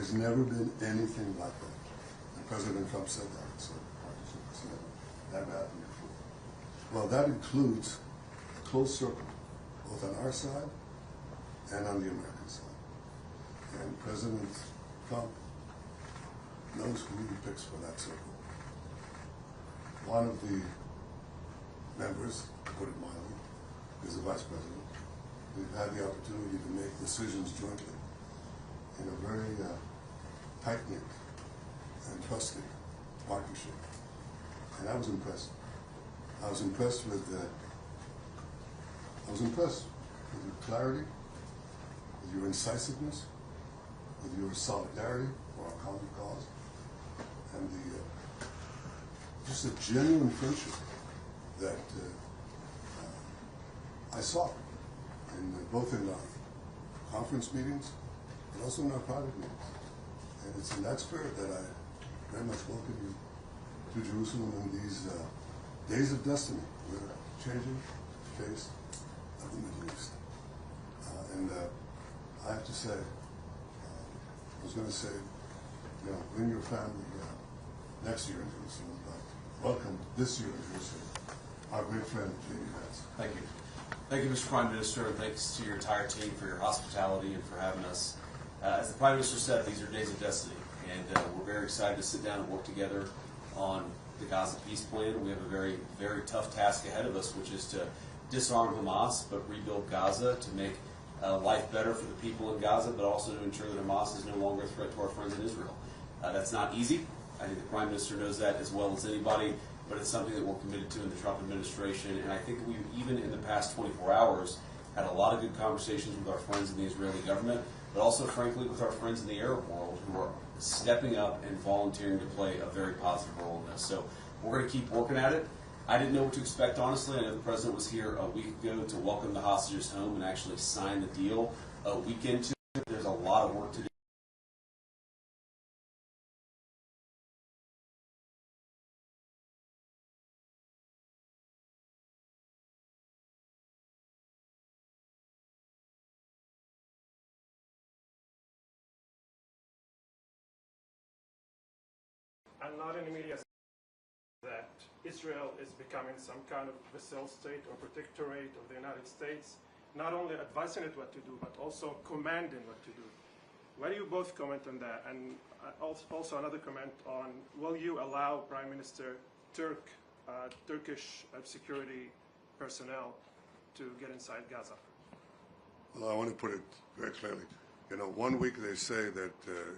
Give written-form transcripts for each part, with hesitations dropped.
There's never been anything like that. And President Trump said that. So partnership has never happened before. Well, that includes a close circle, both on our side and on the American side. And President Trump knows who he picks for that circle. One of the members, to put it mildly, is the Vice President. We've had the opportunity to make decisions jointly in a very tight-knit and trusting partnership. And I was impressed. I was impressed with your clarity, with your incisiveness, with your solidarity for our common cause, and just a genuine friendship that I saw both in our conference meetings but also in our private meetings. And it's in that spirit that I very much welcome you to Jerusalem in these days of destiny. We're changing the face of the Middle East. And I have to say, I was going to say, bring your family next year in Jerusalem, but welcome this year in Jerusalem, our great friend, JD Vance. Thank you. Thank you, Mr. Prime Minister, and thanks to your entire team for your hospitality and for having us. As the Prime Minister said, these are days of destiny, and we're very excited to sit down and work together on the Gaza peace plan. We have a very, very tough task ahead of us, which is to disarm Hamas, but rebuild Gaza to make life better for the people in Gaza, but also to ensure that Hamas is no longer a threat to our friends in Israel. That's not easy. I think the Prime Minister knows that as well as anybody, but it's something that we're committed to in the Trump administration. And I think we've, even in the past 24 hours, had a lot of good conversations with our friends in the Israeli government, but also, frankly, with our friends in the Arab world who are stepping up and volunteering to play a very positive role in this. So we're going to keep working at it. I didn't know what to expect, honestly. I know the President was here a week ago to welcome the hostages home and actually sign the deal a week into it. There's a lot of work to do. And not in the media that Israel is becoming some kind of vassal state or protectorate of the United States, not only advising it what to do, but also commanding what to do. Why do you both comment on that? And also another comment on, will you allow Prime Minister Turkish security personnel to get inside Gaza? Well, I want to put it very clearly. 1 week they say that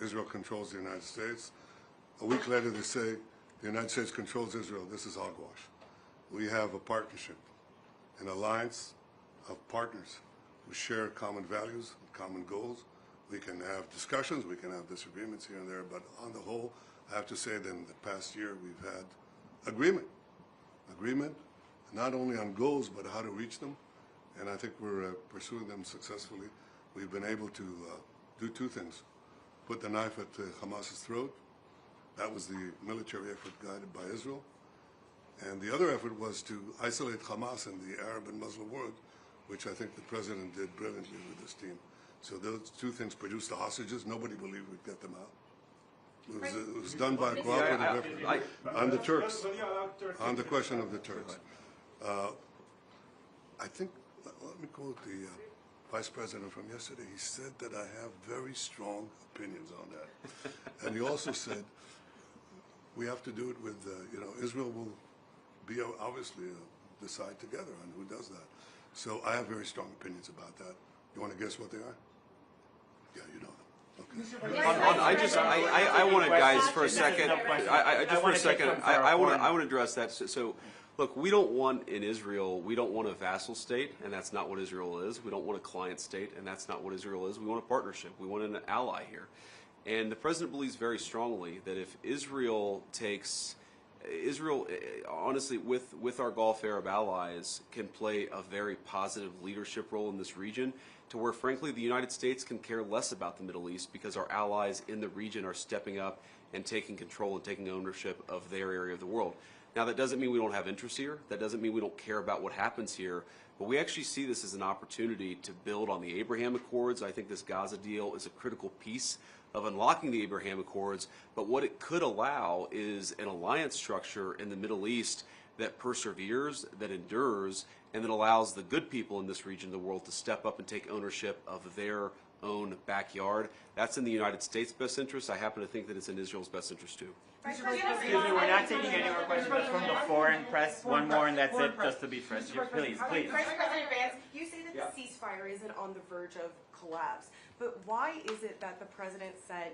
Israel controls the United States. A week later, they say the United States controls Israel. This is hogwash. We have a partnership, an alliance of partners who share common values, common goals. We can have discussions, we can have disagreements here and there, but on the whole, I have to say that in the past year, we've had agreement, not only on goals, but how to reach them. And I think we're pursuing them successfully. We've been able to do two things: put the knife at Hamas's throat. That was the military effort guided by Israel. And the other effort was to isolate Hamas in the Arab and Muslim world, which I think the President did brilliantly with his team. So those two things produced the hostages. Nobody believed we'd get them out. It was done by a cooperative effort. On the Turks, on the question of the Turks. I think, let me quote the Vice President from yesterday. He said that I have very strong opinions on that. And he also said, we have to do it with, Israel will be obviously decide together on who does that. So I have very strong opinions about that. You want to guess what they are? Yeah, you know them. Okay. I want to, guys, for a second. I want to address that. So, look, we don't want in Israel. We don't want a vassal state, and that's not what Israel is. We don't want a client state, and that's not what Israel is. We want a partnership. We want an ally here. And the President believes very strongly that if Israel honestly, with our Gulf Arab allies, can play a very positive leadership role in this region, to where, frankly, the United States can care less about the Middle East because our allies in the region are stepping up and taking control and taking ownership of their area of the world. Now, that doesn't mean we don't have interests here. That doesn't mean we don't care about what happens here. but we actually see this as an opportunity to build on the Abraham Accords. I think this Gaza deal is a critical piece of unlocking the Abraham Accords, but what it could allow is an alliance structure in the Middle East that perseveres, that endures, and that allows the good people in this region of the world to step up and take ownership of their own backyard. That's in the United States' best interest. I happen to think that it's in Israel's best interest too. Excuse me, we're not taking any more questions from the foreign press. One more and that's it, just to be fresh. Please, please. President Vance, you say that the ceasefire isn't on the verge of collapse, but why is it that the president sent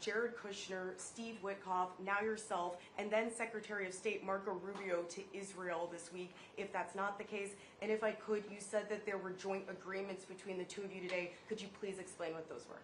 Jared Kushner, Steve Witkoff, now yourself, and then Secretary of State Marco Rubio to Israel this week, if that's not the case? And if I could, you said that there were joint agreements between the two of you today. Could you please explain what those were?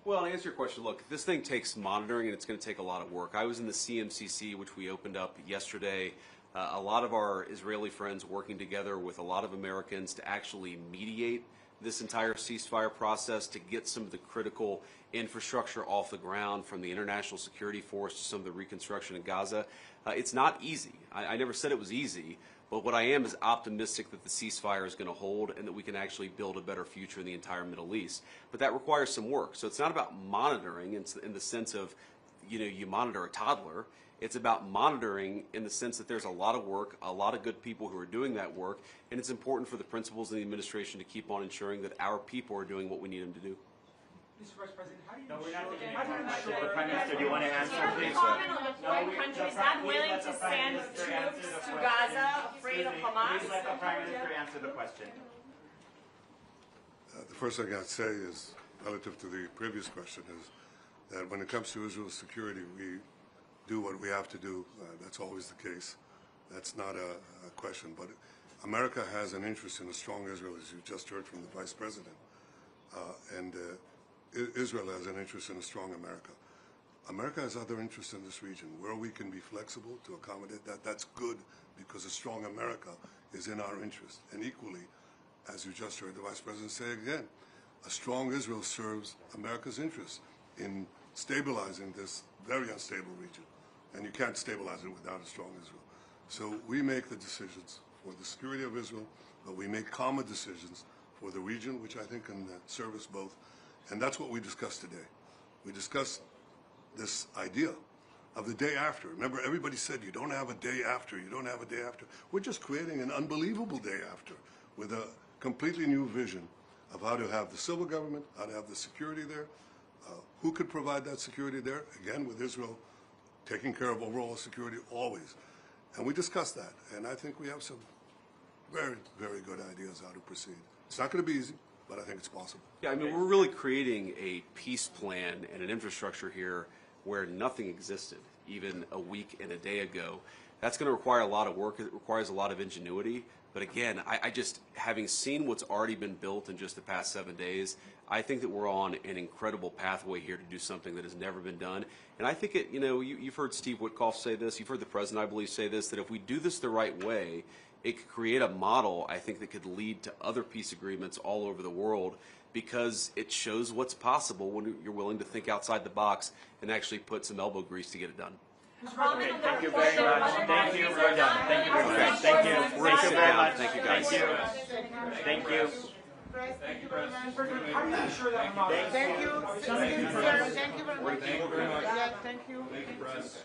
Well, to answer your question, look, this thing takes monitoring and it's going to take a lot of work. I was in the CMCC, which we opened up yesterday. A lot of our Israeli friends working together with a lot of Americans to actually mediate this entire ceasefire process, to get some of the critical infrastructure off the ground, from the international security force to some of the reconstruction in Gaza. It's not easy. I never said it was easy, but what I am is optimistic that the ceasefire is going to hold and that we can actually build a better future in the entire Middle East. But that requires some work. So it's not about monitoring in the sense of, you monitor a toddler. It's about monitoring in the sense that there's a lot of work, a lot of good people who are doing that work, and it's important for the principals and the administration to keep on ensuring that our people are doing what we need them to do. Mr. Vice President, how do you No, we're not taking how do you any ensure more. Prime Minister, do you want to answer, please? Comment on the foreign countries not willing to send troops to Gaza, afraid of Hamas? Please let the Prime Minister answer the question. The first thing I'd say is, relative to the previous question, is that when it comes to Israel's security, we do what we have to do. That's always the case. That's not a question. But America has an interest in a strong Israel, as you just heard from the Vice President. And Israel has an interest in a strong America. America has other interests in this region. Where we can be flexible to accommodate that, that's good, because a strong America is in our interest. And equally, as you just heard the Vice President say again, a strong Israel serves America's interests in stabilizing this very unstable region. And you can't stabilize it without a strong Israel. So we make the decisions for the security of Israel, but we make common decisions for the region, which I think can serve us both. And that's what we discussed today. We discussed this idea of the day after. Remember, everybody said you don't have a day after, you don't have a day after. We're just creating an unbelievable day after with a completely new vision of how to have the civil government, how to have the security there, who could provide that security there, again, with Israel taking care of overall security always. And we discussed that, and I think we have some very, very good ideas how to proceed. It's not going to be easy, but I think it's possible. Yeah, I mean, we're really creating a peace plan and an infrastructure here where nothing existed even a week and a day ago. That's going to require a lot of work. It requires a lot of ingenuity. But again, I just, having seen what's already been built in just the past 7 days, I think that we're on an incredible pathway here to do something that has never been done. And I think you've heard Steve Witkoff say this, you've heard the President, I believe, say this, that if we do this the right way, it could create a model, I think, that could lead to other peace agreements all over the world, because it shows what's possible when you're willing to think outside the box and actually put some elbow grease to get it done. Okay, thank you very much. Thank you. We're done. Thank you very much. Thank you. We're going to sit down. Thank you, guys. Thank you. Thank you. Thank you very much. How do you ensure that Hamas? Thank you. Thank you very much. Thank you very much. Yeah, thank you. Thank you, press.